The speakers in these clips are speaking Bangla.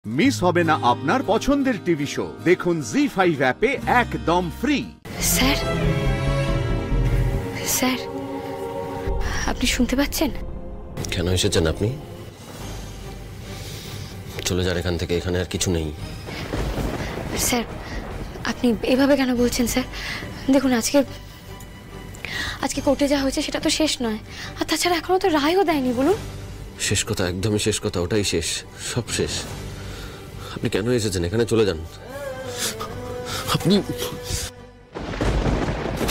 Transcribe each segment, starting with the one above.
মিস হবে না আপনার পছন্দের টিভি শো। দেখুন জি5 অ্যাপে একদম ফ্রি। স্যার স্যার আপনি শুনতে পাচ্ছেন? কেন এসেছেন আপনি? চলে যান এখান থেকে, এখানে আর কিছু নেই। স্যার আপনি এভাবে কেন বলছেন স্যার? দেখুন আজকে কোর্টে যা হয়েছে সেটা তো শেষ নয়, আর তাছাড়া এখনো তো রায়ও দেয়নি। বলুন। শেষ কথা, একদমই শেষ কথা, ওটাই শেষ, সব শেষ। আপনি কেন এসেছেন এখানে? চলে যান আপনি।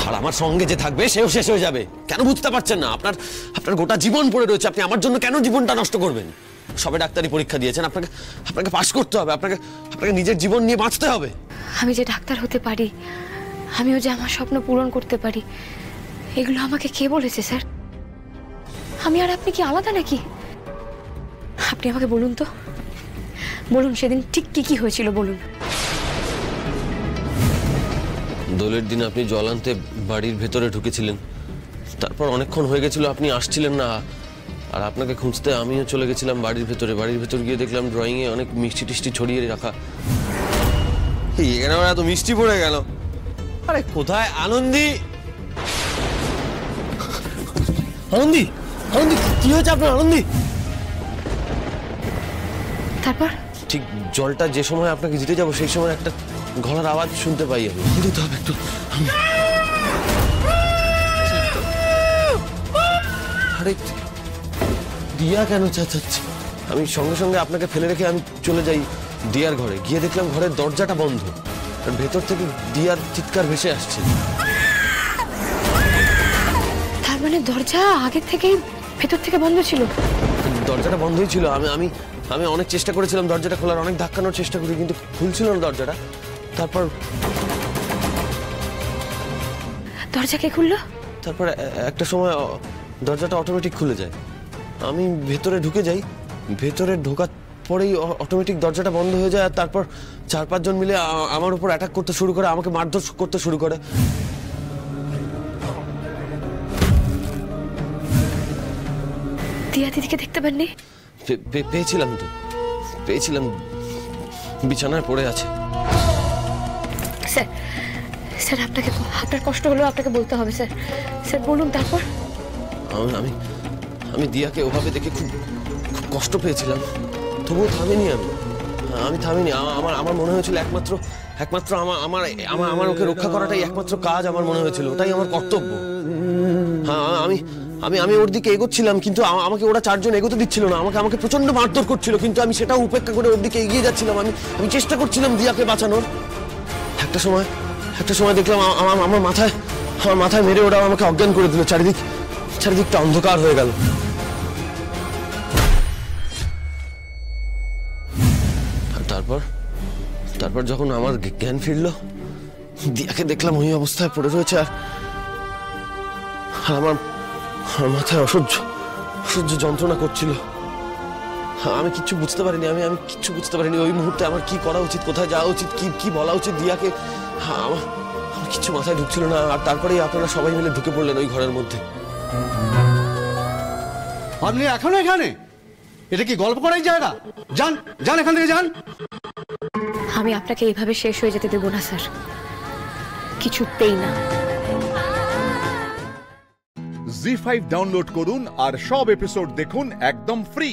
আর আমার সঙ্গে যে থাকবে সেও শেষ হয়ে যাবে। কেন বুঝতে পারছেন না? আপনার গোটা জীবন পড়ে রয়েছে, আপনি আমার জন্য কেন জীবনটা নষ্ট করবেন? সবে ডাক্তারি পরীক্ষা দিয়েছেন, আপনাকে পাশ করতে হবে, আপনাকে নিজের জীবন নিয়ে বাঁচতে হবে। আমি যে ডাক্তার হতে পারি, আমিও যে আমার স্বপ্ন পূরণ করতে পারি, এগুলো আমাকে কে বলেছে স্যার? আমি আর আপনি কি আলাদা নাকি? আপনি আমাকে বলুন তো, বলুন সেদিন ঠিক কি হয়েছিল বলুন। দোলের দিন আপনি জল আনতে বাড়ির ভেতরে ঢুকেছিলেন, তারপর অনেকক্ষণ হয়ে গেছিল আপনি আসছিলেন না, আর আপনাকে খুঁজতে আমিও চলে গেছিলাম বাড়ির ভেতরে। বাড়ির ভেতর গিয়ে দেখলাম ড্রয়িংয়ে অনেক মিষ্টি টিষ্টি ছড়িয়ে রাখা। এখানে আমার এত মিষ্টি পড়ে গেল। আরে কোথায় আনন্দী? আনন্দী, আনন্দী, কি হয়েছে আপনার? আনন্দী, তারপর ঠিক জলটা যে সময় আপনাকে দিতে যাবো সেই সময় একটা গলার আওয়াজ শুনতে পাই আমি। দিতে হবে একটু। আরে দিয়া কেন চেঁচাচ্ছে? আমি সঙ্গে সঙ্গে আপনাকে ফেলে রেখে আমি চলে যাই দিয়ার ঘরে। গিয়ে দেখলাম ঘরের দরজাটা বন্ধ, আর ভেতর থেকে দিয়ার চিৎকার ভেসে আসছে। তার মানে দরজা আগে থেকেই ভেতর থেকে বন্ধ ছিল? দরজাটা বন্ধই ছিল। আমি অনেক চেষ্টা করেছিলাম দরজাটা খোলার, অনেক ধাক্কানোর চেষ্টা করি, কিন্তু খুলছিল না দরজাটা। তারপর দরজা কে খুললো? তারপর একটা সময় দরজাটা অটোমেটিক খুলে যায়। আমি ভেতরে ঢুকে যাই, ভেতরে ঢোকার পরেই অটোমেটিক দরজাটা বন্ধ হয়ে যায়। আর তারপর 4-5 জন মিলে আমার উপর অ্যাটাক করতে শুরু করে, আমাকে মারধর করতে শুরু করে। দিয়া দিদিকে দেখতে পাননি? পেয়েছিলাম তো, পেয়েছিলাম, বিছানায় পড়ে আছে। স্যার স্যার আপনার কষ্ট হলেও আপনাকে বলতে হবে স্যার। স্যার বলুন তারপর। আমি দিয়াকে ওভাবে দেখে খুব কষ্ট পেয়েছিলাম, তবুও থামিনি। আমি থামিনি। আমার মনে হয়েছিল একমাত্র আমার ওকে রক্ষা করাটাই একমাত্র কাজ আমার মনে হয়েছিল, ওটাই আমার কর্তব্য। হ্যাঁ, আমি ওর দিকে এগোচ্ছিলাম, কিন্তু আমাকে ওরা 4 জন এগোতে দিচ্ছিল না। আমাকে প্রচন্ড মারধর করছিল, কিন্তু আমি সেটাও উপেক্ষা করে ওর দিকে এগিয়ে যাচ্ছিলাম। আমি চেষ্টা করছিলাম দিয়াকে বাঁচানোর। একটা সময় দেখলাম আমার মাথায় মেরে ওরা আমাকে অজ্ঞান করে দিল। চারিদিকটা অন্ধকার হয়ে গেল। আর তারপর যখন আমার জ্ঞান ফিরলো, দিয়াকে দেখলাম ওই অবস্থায় পড়ে রয়েছে, আর আমার মাথায় অসহ্য যন্ত্রণা করছিল। আমি কিচ্ছু বুঝতে পারিনি। আমি কিচ্ছু বুঝতে পারিনি ওই মুহূর্তে আমার কি করা উচিত, কোথায় যাওয়া উচিত, কি বলা উচিত দিয়াকে। আমার কিচ্ছু মাথায় ঢুকছিল না। আর তারপরেই আপনারা সবাই মিলে ঢুকে পড়লেন ওই ঘরের মধ্যে। আপনি এখনো এখানে? এটা কি গল্প করার জায়গা? যান এখান থেকে যান। আমি আপনাকে এইভাবে শেষ হয়ে যেতে দেবো না স্যার, কিছুতেই না। জি5 ডাউনলোড করুন আর সব এপিসোড দেখুন একদম ফ্রি।